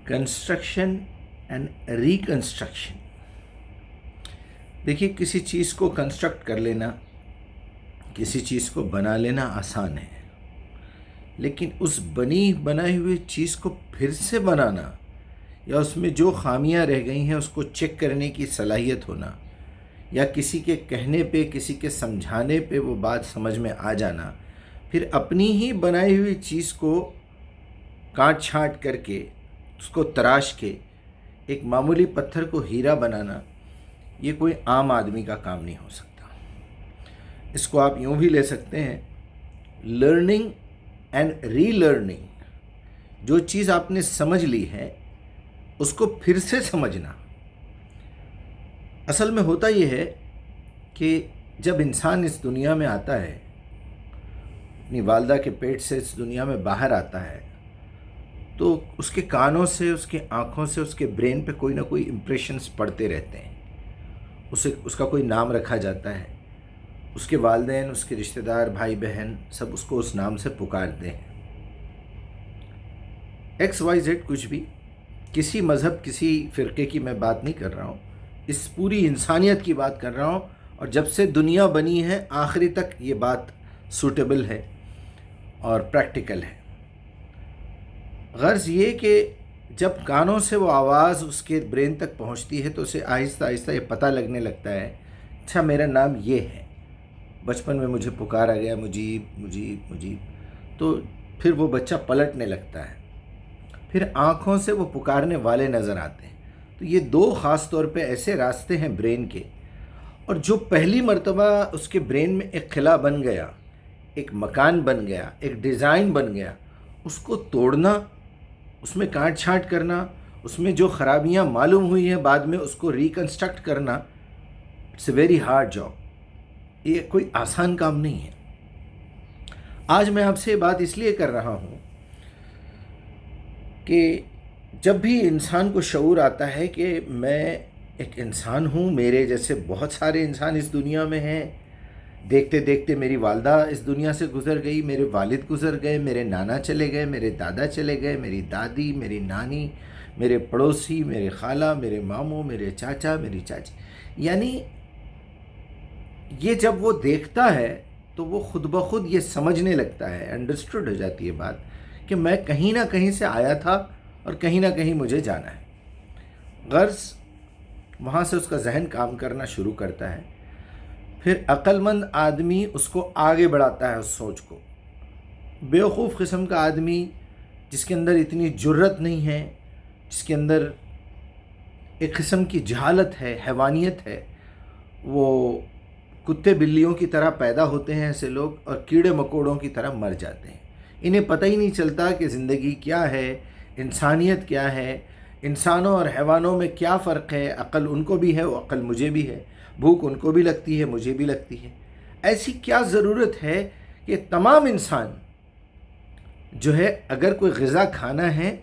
Construction and reconstruction. دیکھیے، کسی چیز کو کنسٹرکٹ کر لینا، کسی چیز کو بنا لینا آسان ہے، لیکن اس بنائی ہوئی چیز کو پھر سے بنانا یا اس میں جو خامیاں رہ گئی ہیں اس کو چیک کرنے کی صلاحیت ہونا، یا کسی کے کہنے پہ، کسی کے سمجھانے پہ وہ بات سمجھ میں آ جانا، پھر اپنی ہی بنائی ہوئی چیز کو کاٹ چھانٹ کر کے، اس کو تراش کے ایک معمولی پتھر کو ہیرا بنانا، یہ کوئی عام آدمی کا کام نہیں ہو سکتا. اس کو آپ یوں بھی لے سکتے ہیں، لرننگ اینڈ ری لرننگ. جو چیز آپ نے سمجھ لی ہے اس کو پھر سے سمجھنا. اصل میں ہوتا یہ ہے کہ جب انسان اس دنیا میں آتا ہے، اپنی والدہ کے پیٹ سے اس دنیا میں باہر آتا ہے، تو اس کے کانوں سے، اس کے آنکھوں سے، اس کے برین پہ کوئی نہ کوئی امپریشنز پڑتے رہتے ہیں. اس کا کوئی نام رکھا جاتا ہے. اس کے والدین، اس کے رشتہ دار، بھائی بہن سب اس کو اس نام سے پکارتے ہیں. XYZ کچھ بھی، کسی مذہب، کسی فرقے کی میں بات نہیں کر رہا ہوں، اس پوری انسانیت کی بات کر رہا ہوں. اور جب سے دنیا بنی ہے آخری تک یہ بات سوٹیبل ہے اور پریکٹیکل ہے. غرض یہ کہ جب کانوں سے وہ آواز اس کے برین تک پہنچتی ہے تو اسے آہستہ آہستہ یہ پتہ لگنے لگتا ہے، اچھا میرا نام یہ ہے، بچپن میں مجھے پکارا گیا مجیب مجیب مجیب. تو پھر وہ بچہ پلٹنے لگتا ہے، پھر آنکھوں سے وہ پکارنے والے نظر آتے ہیں. تو یہ دو خاص طور پہ ایسے راستے ہیں برین کے، اور جو پہلی مرتبہ اس کے برین میں ایک قلعہ بن گیا، ایک مکان بن گیا، ایک ڈیزائن بن گیا، اس کو توڑنا، اس میں کاٹ چھانٹ کرنا، اس میں جو خرابیاں معلوم ہوئی ہیں بعد میں اس کو ریکنسٹرکٹ کرنا، it's a very hard job. یہ کوئی آسان کام نہیں ہے. آج میں آپ سے یہ بات اس لیے کر رہا ہوں کہ جب بھی انسان کو شعور آتا ہے کہ میں ایک انسان ہوں، میرے جیسے بہت سارے انسان اس دنیا میں ہیں، دیکھتے دیکھتے میری والدہ اس دنیا سے گزر گئی، میرے والد گزر گئے، میرے نانا چلے گئے، میرے دادا چلے گئے، میری دادی، میری نانی، میرے پڑوسی، میرے خالہ، میرے ماموں، میرے چاچا، میری چاچی. یعنی یہ جب وہ دیکھتا ہے تو وہ خود بخود یہ سمجھنے لگتا ہے، انڈرسٹوڈ ہو جاتی ہے بات، کہ میں کہیں نہ کہیں سے آیا تھا اور کہیں نہ کہیں مجھے جانا ہے. غرض وہاں سے اس کا ذہن کام کرنا شروع کرتا ہے. پھر عقل مند آدمی اس کو آگے بڑھاتا ہے، اس سوچ کو. بیوقوف قسم کا آدمی جس کے اندر اتنی جرت نہیں ہے، جس کے اندر ایک قسم کی جہالت ہے، حیوانیت ہے، وہ کتے بلیوں کی طرح پیدا ہوتے ہیں ایسے لوگ، اور کیڑے مکوڑوں کی طرح مر جاتے ہیں. انہیں پتہ ہی نہیں چلتا کہ زندگی کیا ہے، انسانیت کیا ہے، انسانوں اور حیوانوں میں کیا فرق ہے. عقل ان کو بھی ہے، وہ عقل مجھے بھی ہے، بھوک ان کو بھی لگتی ہے، مجھے بھی لگتی ہے. ایسی کیا ضرورت ہے کہ تمام انسان جو ہے اگر کوئی غذا کھانا ہے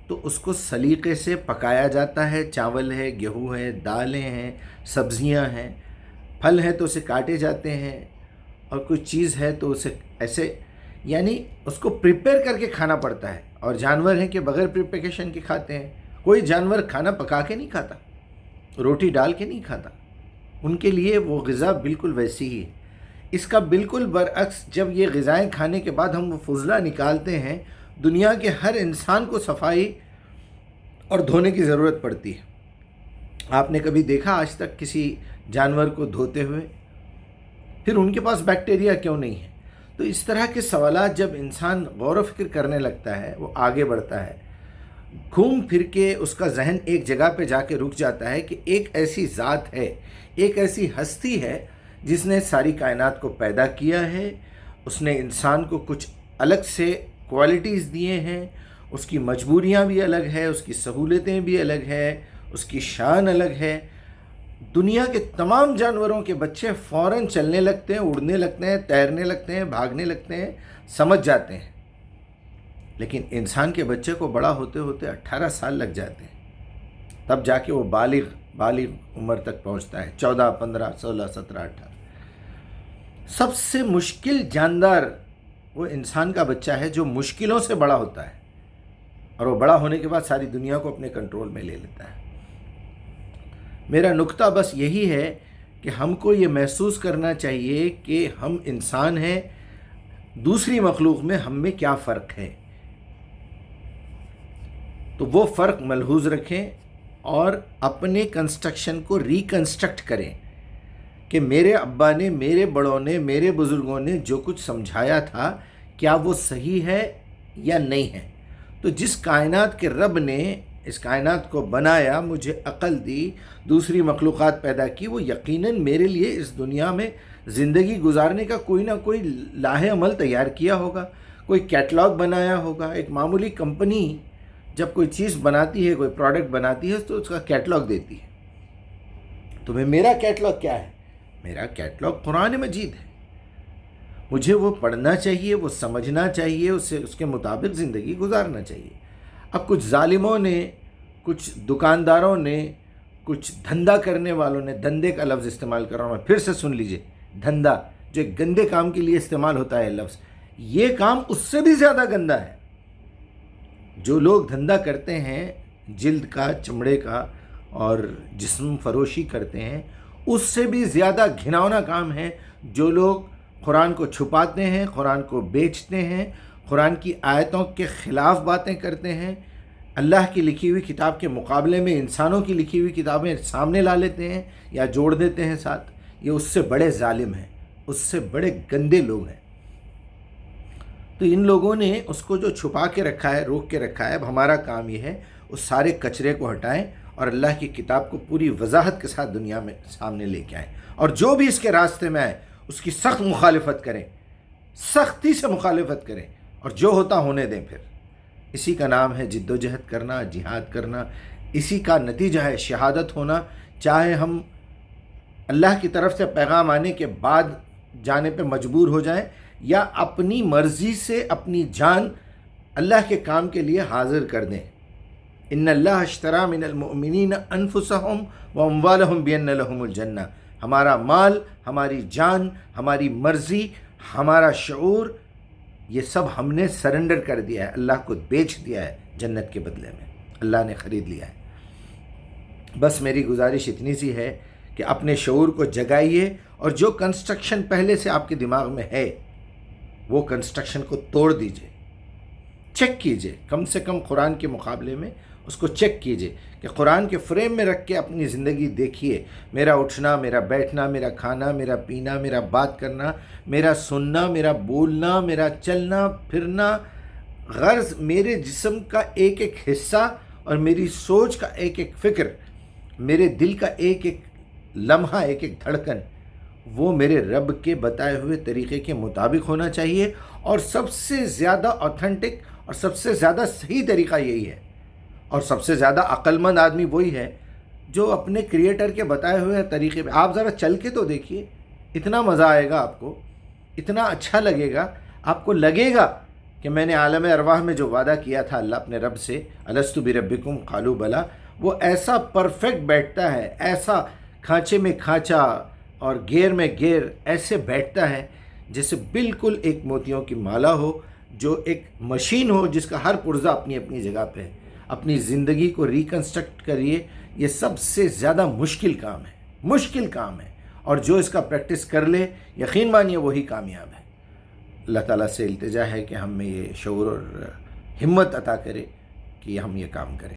تو اس کو سلیقے سے پکایا جاتا ہے. چاول ہے، گیہوں ہے، دالیں ہیں، سبزیاں ہیں، پھل ہیں تو اسے کاٹے جاتے ہیں، اور کوئی چیز ہے تو اسے ایسے، یعنی اس کو پریپیئر کر کے کھانا پڑتا ہے. اور جانور ہیں کہ بغیر پریپیکیشن کے کھاتے ہیں. کوئی جانور کھانا پکا کے نہیں کھاتا، روٹی ڈال کے نہیں کھاتا. ان کے لیے وہ غذا بالکل ویسی ہی ہے. اس کا بالکل برعکس جب یہ غذائیں کھانے کے بعد ہم وہ فضلہ نکالتے ہیں، دنیا کے ہر انسان کو صفائی اور دھونے کی ضرورت پڑتی ہے. آپ نے کبھی دیکھا آج تک کسی جانور کو دھوتے ہوئے؟ پھر ان کے پاس بیکٹیریا کیوں نہیں ہے؟ تو اس طرح کے سوالات جب انسان غور و فکر کرنے لگتا ہے، وہ آگے بڑھتا ہے، گھوم پھر کے اس کا ذہن ایک جگہ پہ جا کے رک جاتا ہے کہ ایک ایسی ذات ہے، ایک ایسی ہستی ہے جس نے ساری کائنات کو پیدا کیا ہے. اس نے انسان کو کچھ الگ سے کوالٹیز دیے ہیں، اس کی مجبوریاں بھی الگ ہے، اس کی سہولتیں بھی الگ ہے، اس کی شان الگ ہے. دنیا کے تمام جانوروں کے بچے فوراً چلنے لگتے ہیں، اڑنے لگتے ہیں، تیرنے لگتے ہیں، بھاگنے لگتے ہیں، سمجھ جاتے ہیں. لیکن انسان کے بچے کو بڑا ہوتے ہوتے 18 سال لگ جاتے ہیں، تب جا کے وہ بالغ عمر تک پہنچتا ہے. 14، 15، 16، 17، 18. سب سے مشکل جاندار وہ انسان کا بچہ ہے جو مشکلوں سے بڑا ہوتا ہے. اور وہ بڑا ہونے کے بعد ساری دنیا کو اپنے کنٹرول میں لے لیتا ہے۔ میرا نقطہ بس یہی ہے کہ ہم کو یہ محسوس کرنا چاہیے کہ ہم انسان ہیں، دوسری مخلوق میں ہم میں کیا فرق ہے، تو وہ فرق ملحوظ رکھیں اور اپنے کنسٹرکشن کو ریکنسٹرکٹ کریں کہ میرے ابا نے، میرے بڑوں نے، میرے بزرگوں نے جو کچھ سمجھایا تھا کیا وہ صحیح ہے یا نہیں ہے۔ تو جس کائنات کے رب نے اس کائنات کو بنایا، مجھے عقل دی، دوسری مخلوقات پیدا کی، وہ یقیناً میرے لیے اس دنیا میں زندگی گزارنے کا کوئی نہ کوئی لاہ عمل تیار کیا ہوگا، کوئی کیٹلاگ بنایا ہوگا۔ ایک معمولی کمپنی جب کوئی چیز بناتی ہے، کوئی پروڈکٹ بناتی ہے تو اس کا کیٹلاگ دیتی ہے۔ تو میرا کیٹلاگ کیا ہے؟ میرا کیٹلاگ قرآن مجید ہے۔ مجھے وہ پڑھنا چاہیے، وہ سمجھنا چاہیے، اس کے مطابق زندگی گزارنا چاہیے۔ اب کچھ ظالموں نے، کچھ دکانداروں نے، کچھ دھندا کرنے والوں نے، دھندے کا لفظ استعمال کر رہا ہوں میں، پھر سے سن لیجئے، دھندا جو ایک گندے کام کے لیے استعمال ہوتا ہے لفظ، یہ کام اس سے بھی زیادہ گندا ہے۔ جو لوگ دھندا کرتے ہیں جلد کا، چمڑے کا اور جسم فروشی کرتے ہیں، اس سے بھی زیادہ گھناؤنا کام ہے جو لوگ قرآن کو چھپاتے ہیں، قرآن کو بیچتے ہیں، قرآن کی آیتوں کے خلاف باتیں کرتے ہیں، اللہ کی لکھی ہوئی کتاب کے مقابلے میں انسانوں کی لکھی ہوئی کتابیں سامنے لا لیتے ہیں یا جوڑ دیتے ہیں ساتھ۔ یہ اس سے بڑے ظالم ہیں، اس سے بڑے گندے لوگ ہیں۔ تو ان لوگوں نے اس کو جو چھپا کے رکھا ہے، روک کے رکھا ہے، اب ہمارا کام یہ ہے اس سارے کچرے کو ہٹائیں اور اللہ کی کتاب کو پوری وضاحت کے ساتھ دنیا میں سامنے لے کے آئیں، اور جو بھی اس کے راستے میں آئے اس کی سخت مخالفت کریں، سختی سے مخالفت کریں، اور جو ہوتا ہونے دیں۔ پھر اسی کا نام ہے جد و جہد کرنا، جہاد کرنا، اسی کا نتیجہ ہے شہادت ہونا، چاہے ہم اللہ کی طرف سے پیغام آنے کے بعد جانے پہ مجبور ہو جائیں یا اپنی مرضی سے اپنی جان اللہ کے کام کے لیے حاضر کر دیں۔ ان اللہ اشتری من المؤمنین انفسهم واموالهم بان لهم الجنہ، ہمارا مال، ہماری جان، ہماری مرضی، ہمارا شعور، یہ سب ہم نے سرنڈر کر دیا ہے، اللہ کو بیچ دیا ہے جنت کے بدلے میں، اللہ نے خرید لیا ہے۔ بس میری گزارش اتنی سی ہے کہ اپنے شعور کو جگائیے، اور جو کنسٹرکشن پہلے سے آپ کے دماغ میں ہے وہ کنسٹرکشن کو توڑ دیجئے، چیک کیجئے، کم سے کم قرآن کے مقابلے میں اس کو چیک کیجئے کہ قرآن کے فریم میں رکھ کے اپنی زندگی دیکھیے۔ میرا اٹھنا، میرا بیٹھنا، میرا کھانا، میرا پینا، میرا بات کرنا، میرا سننا، میرا بولنا، میرا چلنا پھرنا، غرض میرے جسم کا ایک ایک حصہ اور میری سوچ کا ایک ایک فکر، میرے دل کا ایک ایک لمحہ، ایک ایک دھڑکن، وہ میرے رب کے بتائے ہوئے طریقے کے مطابق ہونا چاہیے۔ اور سب سے زیادہ اوتھینٹک اور سب سے زیادہ صحیح طریقہ یہی ہے، اور سب سے زیادہ عقل مند آدمی وہی ہے جو اپنے کریٹر کے بتائے ہوئے طریقے پہ، آپ ذرا چل کے تو دیکھیے، اتنا مزہ آئے گا آپ کو، اتنا اچھا لگے گا، آپ کو لگے گا کہ میں نے عالم ارواح میں جو وعدہ کیا تھا اللہ اپنے رب سے، الستُ بربکم قالوا بلی، وہ ایسا پرفیکٹ بیٹھتا ہے، ایسا کھانچے میں کھانچا اور گیر میں گیر ایسے بیٹھتا ہے جیسے بالکل ایک موتیوں کی مالا ہو، جو ایک مشین ہو جس کا ہر پرزہ اپنی اپنی جگہ پہ ہے۔ اپنی زندگی کو ریکنسٹرکٹ کریے، یہ سب سے زیادہ مشکل کام ہے، مشکل کام ہے، اور جو اس کا پریکٹس کر لے یقین مانیے وہی کامیاب ہے۔ اللہ تعالیٰ سے التجا ہے کہ ہم میں یہ شعور اور ہمت عطا کرے کہ ہم یہ کام کریں۔